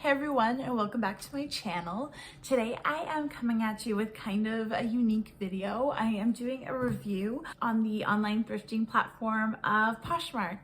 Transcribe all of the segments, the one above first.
Hey everyone, and welcome back to my channel. Today I am coming at you with kind of a unique video. I am doing a review on the online thrifting platform of Poshmark.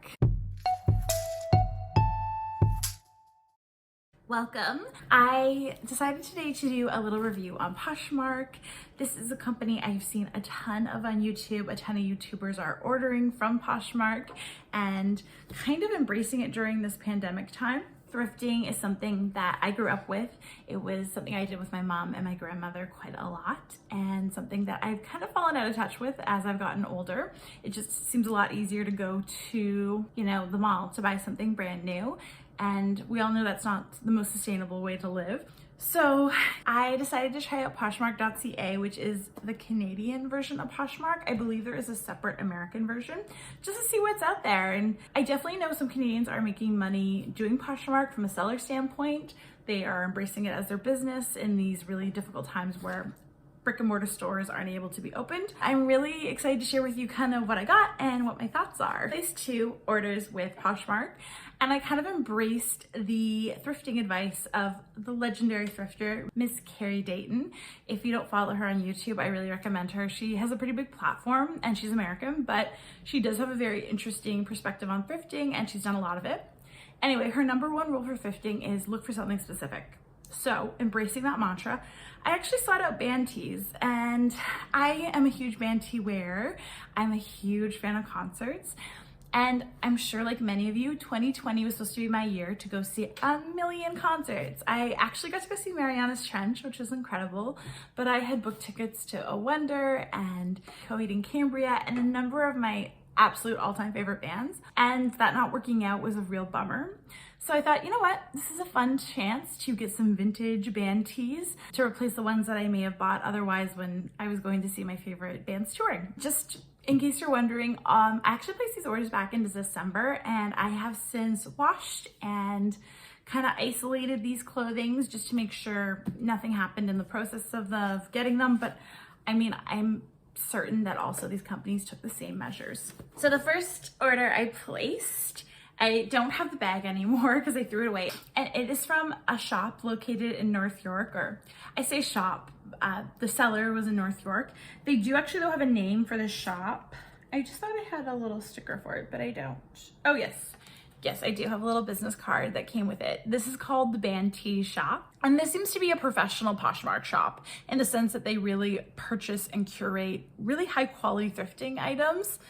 Welcome. I decided today to do a little review on Poshmark. This is a company I've seen a ton of on YouTube. A ton of YouTubers are ordering from Poshmark and kind of embracing it during this pandemic time. Thrifting is something that I grew up with. It was something I did with my mom and my grandmother quite a lot, and something that I've kind of fallen out of touch with as I've gotten older. It just seems a lot easier to go to, the mall to buy something brand new. And we all know that's not the most sustainable way to live. So I decided to try out Poshmark.ca, which is the Canadian version of Poshmark. I believe there is a separate American version, just to see what's out there. And I definitely know some Canadians are making money doing Poshmark from a seller standpoint. They are embracing it as their business in these really difficult times where brick and mortar stores aren't able to be opened. I'm really excited to share with you kind of what I got and what my thoughts are. I placed 2 orders with Poshmark, and I kind of embraced the thrifting advice of the legendary thrifter, Miss Carrie Dayton. If you don't follow her on YouTube, I really recommend her. She has a pretty big platform and she's American, but she does have a very interesting perspective on thrifting and she's done a lot of it. Anyway, her number 1 rule for thrifting is look for something specific. So, embracing that mantra, I actually sought out band tees, and I am a huge band tee wearer. I'm a huge fan of concerts, and I'm sure like many of you, 2020 was supposed to be my year to go see a million concerts. I actually got to go see Mariana's Trench, which was incredible, but I had booked tickets to A Wonder and Coheed and Cambria and a number of my absolute all-time favorite bands, and that not working out was a real bummer. So I thought, you know what, this is a fun chance to get some vintage band tees to replace the ones that I may have bought otherwise when I was going to see my favorite bands touring. Just in case you're wondering, I actually placed these orders back into December, and I have since washed and kind of isolated these clothings just to make sure nothing happened in the process of getting them. But I mean, I'm certain that also these companies took the same measures. So the first order I placed, I don't have the bag anymore because I threw it away. And it is from a shop located in North York, or I say shop, the seller was in North York. They do actually though have a name for the shop. I just thought I had a little sticker for it, but I don't. Oh yes. Yes, I do have a little business card that came with it. This is called the Band Tee Shop. And this seems to be a professional Poshmark shop in the sense that they really purchase and curate really high quality thrifting items.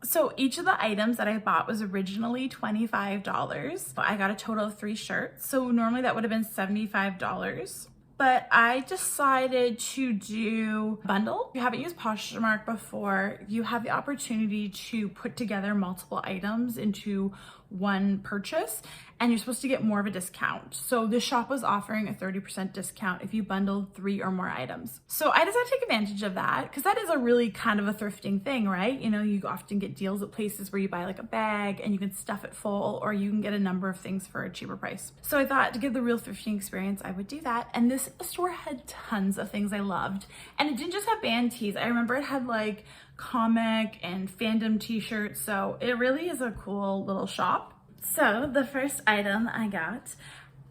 So each of the items that I bought was originally $25. I got a total of 3 shirts. So normally that would have been $75. But I decided to do a bundle. If you haven't used Poshmark before, you have the opportunity to put together multiple items into one purchase, and you're supposed to get more of a discount. So the shop was offering a 30% discount if you bundled 3 or more items. So I decided to take advantage of that because that is a really kind of a thrifting thing, right? You often get deals at places where you buy like a bag and you can stuff it full, or you can get a number of things for a cheaper price. So I thought to get the real thrifting experience, I would do that. And this store had tons of things I loved. And it didn't just have band tees. I remember it had like comic and fandom t-shirts. So it really is a cool little shop. So the first item I got,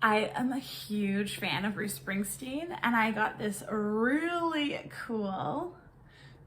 I am a huge fan of Bruce Springsteen, and I got this really cool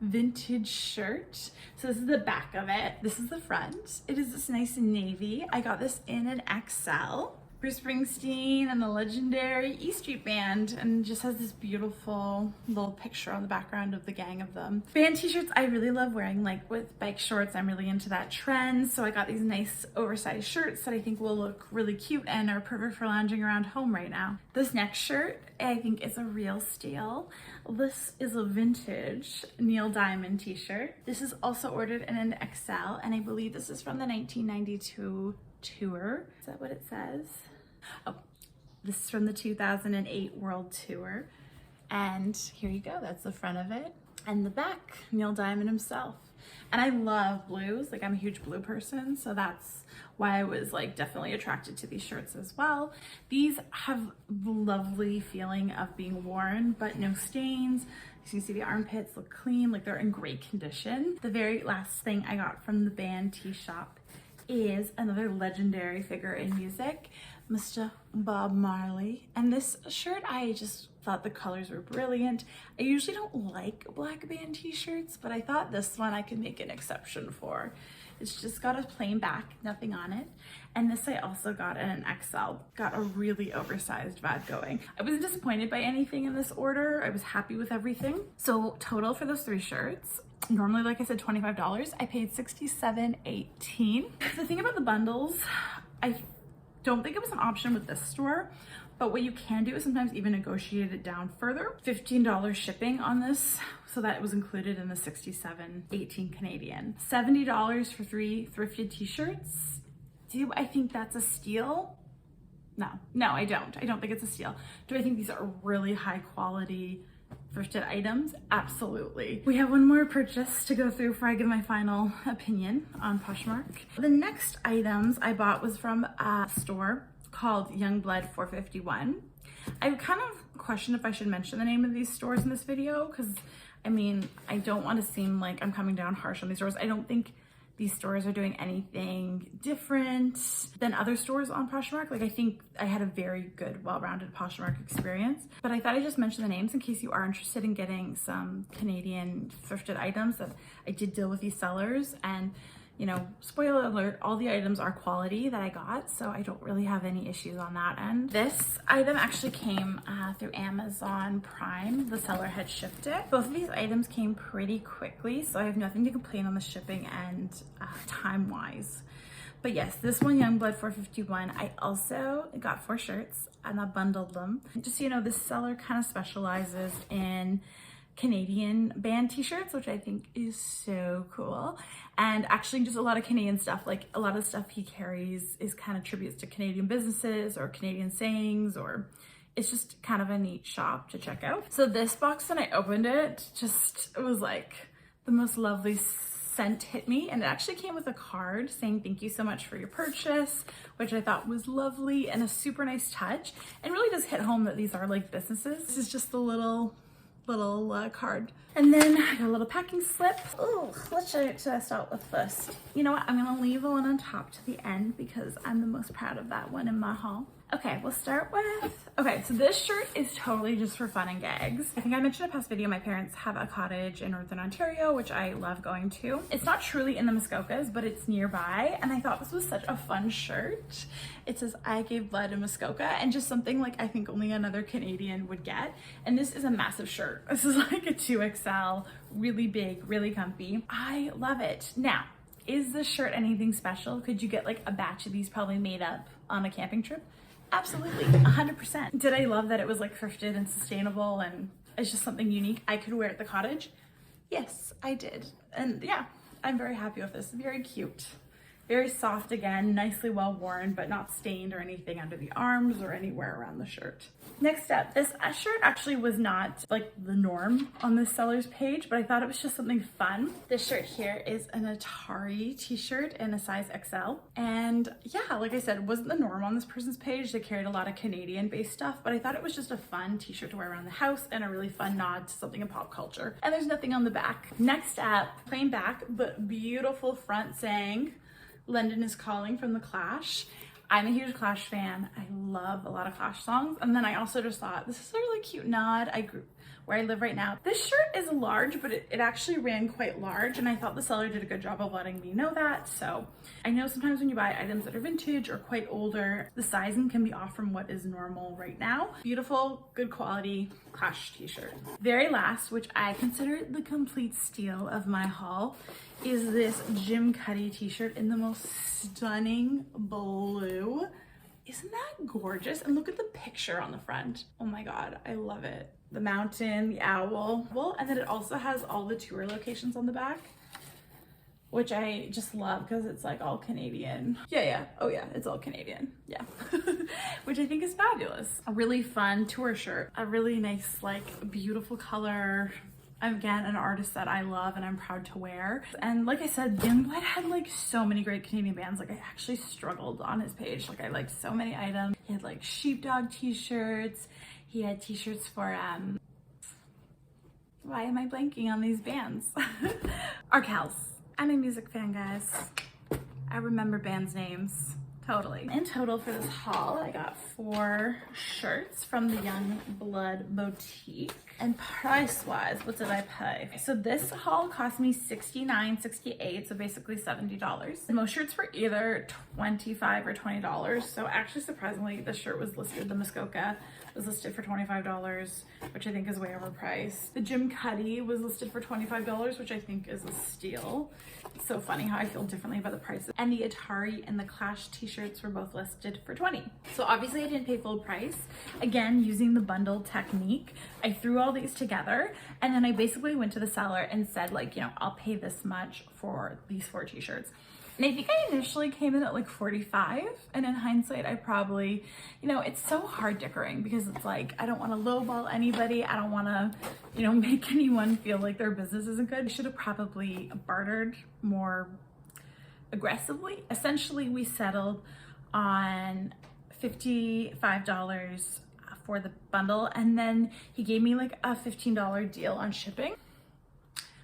vintage shirt. So this is the back of it. This is the front. It is this nice navy. I got this in an XL. Bruce Springsteen and the legendary E Street Band, and just has this beautiful little picture on the background of the gang of them. Band t-shirts I really love wearing, like with bike shorts. I'm really into that trend, so I got these nice oversized shirts that I think will look really cute and are perfect for lounging around home right now. This next shirt I think is a real steal. This is a vintage Neil Diamond t-shirt. This is also ordered in an XL, and I believe this is from the 1992 tour. Is that what it says? Oh, this is from the 2008 World Tour. And here you go, that's the front of it. And the back, Neil Diamond himself. And I love blues, like I'm a huge blue person, so that's why I was like definitely attracted to these shirts as well. These have the lovely feeling of being worn, but no stains. You can see the armpits look clean, like they're in great condition. The very last thing I got from the Band Tee Shop is another legendary figure in music, Mr. Bob Marley. And this shirt, I just thought the colors were brilliant. I usually don't like black band t-shirts, but I thought this one I could make an exception for. It's just got a plain back, nothing on it. And this I also got in an XL. Got a really oversized vibe going. I wasn't disappointed by anything in this order. I was happy with everything. So total for those 3 shirts, normally, like I said, $25. I paid $67.18. The thing about the bundles, I don't think it was an option with this store, but what you can do is sometimes even negotiate it down further. $15 shipping on this, so that it was included in the $67.18 Canadian. $70 for 3 thrifted t-shirts. Do I think that's a steal? No, I don't. I don't think it's a steal. Do I think these are really high quality thrifted items? Absolutely. We have one more purchase to go through before I give my final opinion on Poshmark. The next items I bought was from a store called Youngblood 451. I kind of questioned if I should mention the name of these stores in this video because, I mean, I don't want to seem like I'm coming down harsh on these stores. I don't think these stores are doing anything different than other stores on Poshmark. Like, I think I had a very good, well-rounded Poshmark experience, but I thought I'd just mention the names in case you are interested in getting some Canadian thrifted items. That I did deal with these sellers, and you know, spoiler alert, all the items are quality that I got, so I don't really have any issues on that end. This item actually came through Amazon Prime. The seller had shipped it. Both of these items came pretty quickly, so I have nothing to complain on the shipping end time-wise. But yes, this one, Youngblood 451, I also got 4 shirts and I bundled them. Just so you know, this seller kind of specializes in Canadian band t-shirts, which I think is so cool. And actually just a lot of Canadian stuff, like a lot of stuff he carries is kind of tributes to Canadian businesses or Canadian sayings, or it's just kind of a neat shop to check out. So this box, when I opened it, it was like the most lovely scent hit me, and it actually came with a card saying thank you so much for your purchase, which I thought was lovely and a super nice touch, and really does hit home that these are like businesses. This is just the little card. And then I got a little packing slip. Oh, what should I start with first? You know what? I'm gonna leave the one on top to the end because I'm the most proud of that one in my haul. Okay, we'll start with, okay, so this shirt is totally just for fun and gags. I think I mentioned in a past video, my parents have a cottage in Northern Ontario, which I love going to. It's not truly in the Muskokas, but it's nearby, and I thought this was such a fun shirt. It says, I gave blood in Muskoka, and just something like I think only another Canadian would get. And this is a massive shirt. This is like a 2XL, really big, really comfy. I love it. Now, is this shirt anything special? Could you get like a batch of these probably made up on a camping trip? Absolutely, 100%. Did I love that it was like thrifted and sustainable and it's just something unique I could wear at the cottage? Yes, I did. And yeah, I'm very happy with this. Very cute. Very soft again, nicely well worn, but not stained or anything under the arms or anywhere around the shirt. Next up, this shirt actually was not like the norm on this seller's page, but I thought it was just something fun. This shirt here is an Atari t-shirt in a size XL. And yeah, like I said, it wasn't the norm on this person's page. They carried a lot of Canadian-based stuff, but I thought it was just a fun t-shirt to wear around the house and a really fun nod to something in pop culture. And there's nothing on the back. Next up, plain back, but beautiful front saying, London is Calling from The Clash. I'm a huge Clash fan. I love a lot of Clash songs. And then I also just thought, this is a really cute nod. Where I live right now. This shirt is large, but it actually ran quite large, and I thought the seller did a good job of letting me know that. So I know sometimes when you buy items that are vintage or quite older, the sizing can be off from what is normal right now. Beautiful, good quality Clash t-shirt. Very last, which I consider the complete steal of my haul, is this Jim Cuddy t-shirt in the most stunning blue. Isn't that gorgeous? And look at the picture on the front. Oh my God, I love it. The mountain, the owl. Well, and then it also has all the tour locations on the back, which I just love because it's like all Canadian. Yeah. Oh yeah, it's all Canadian. Yeah. Which I think is fabulous. A really fun tour shirt. A really nice, like beautiful color. Again, an artist that I love and I'm proud to wear. And like I said, Youngblood had like so many great Canadian bands. Like I actually struggled on his page. Like I liked so many items. He had like sheepdog t-shirts. He had t-shirts for, why am I blanking on these bands? Arkells. I'm a music fan, guys. I remember bands' names. Totally. In total for this haul, I got 4 shirts from the Young Blood Boutique. And price-wise, what did I pay? So this haul cost me $69.68, so basically $70. Most shirts were either $25 or $20. So actually, surprisingly, the shirt was listed, the Muskoka was listed for $25, which I think is way overpriced. The Jim Cuddy was listed for $25, which I think is a steal. It's so funny how I feel differently about the prices. And the Atari and the Clash t-shirts were both listed for $20. So obviously I didn't pay full price. Again, using the bundle technique, I threw all these together and then I basically went to the seller and said, like, you know, I'll pay this much for these 4 t-shirts. And I think I initially came in at like 45, and in hindsight, I probably, you know, it's so hard dickering because it's like, I don't want to lowball anybody. I don't want to, you know, make anyone feel like their business isn't good. I should have probably bartered more aggressively. Essentially, we settled on $55 for the bundle, and then he gave me like a $15 deal on shipping,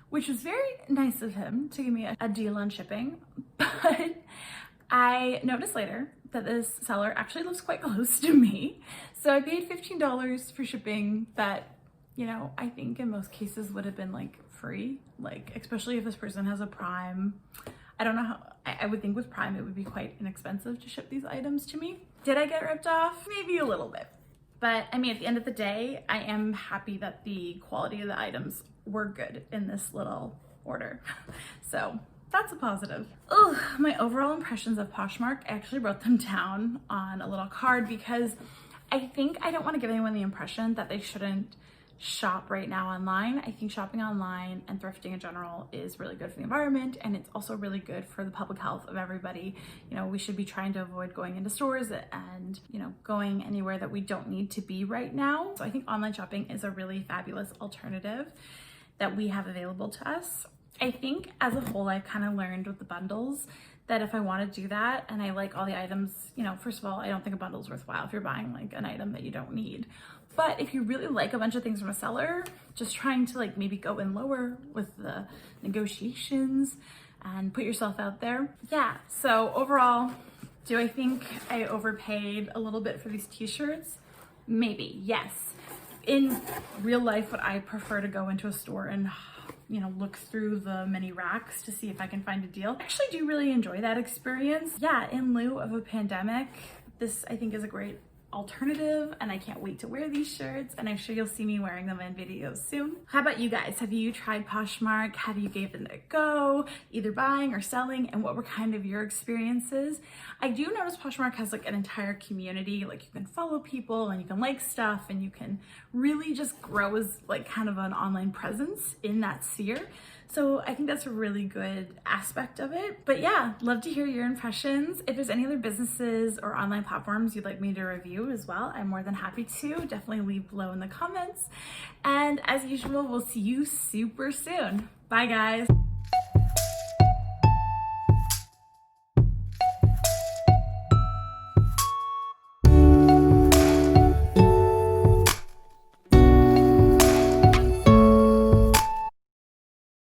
which was very nice of him to give me a deal on shipping. But I noticed later that this seller actually lives quite close to me. So I paid $15 for shipping that, you know, I think in most cases would have been like free, like especially if this person has a Prime. I don't know how, I would think with Prime it would be quite inexpensive to ship these items to me. Did I get ripped off? Maybe a little bit. But I mean, at the end of the day, I am happy that the quality of the items were good in this little order. So that's a positive. Ugh, my overall impressions of Poshmark, I actually wrote them down on a little card because I think I don't want to give anyone the impression that they shouldn't shop right now online. I think shopping online and thrifting in general is really good for the environment, and it's also really good for the public health of everybody. You know, we should be trying to avoid going into stores and, you know, going anywhere that we don't need to be right now. So I think online shopping is a really fabulous alternative that we have available to us. I think as a whole, I've kind of learned with the bundles that if I want to do that and I like all the items, you know, first of all, I don't think a bundle is worthwhile if you're buying like an item that you don't need. But if you really like a bunch of things from a seller, just trying to like maybe go in lower with the negotiations and put yourself out there. Yeah, so overall, do I think I overpaid a little bit for these t-shirts? Maybe, yes. In real life, would I prefer to go into a store and, you know, look through the many racks to see if I can find a deal? I actually do really enjoy that experience. Yeah, in lieu of a pandemic, this I think is a great alternative, and I can't wait to wear these shirts, and I'm sure you'll see me wearing them in videos soon. How about you guys? Have you tried Poshmark? Have you given it a go, either buying or selling, and what were kind of your experiences? I do notice Poshmark has like an entire community, like you can follow people and you can like stuff and you can really just grow as like kind of an online presence in that sphere. So I think that's a really good aspect of it. But yeah, love to hear your impressions. If there's any other businesses or online platforms you'd like me to review as well, I'm more than happy to. Definitely leave below in the comments. And as usual, we'll see you super soon. Bye guys.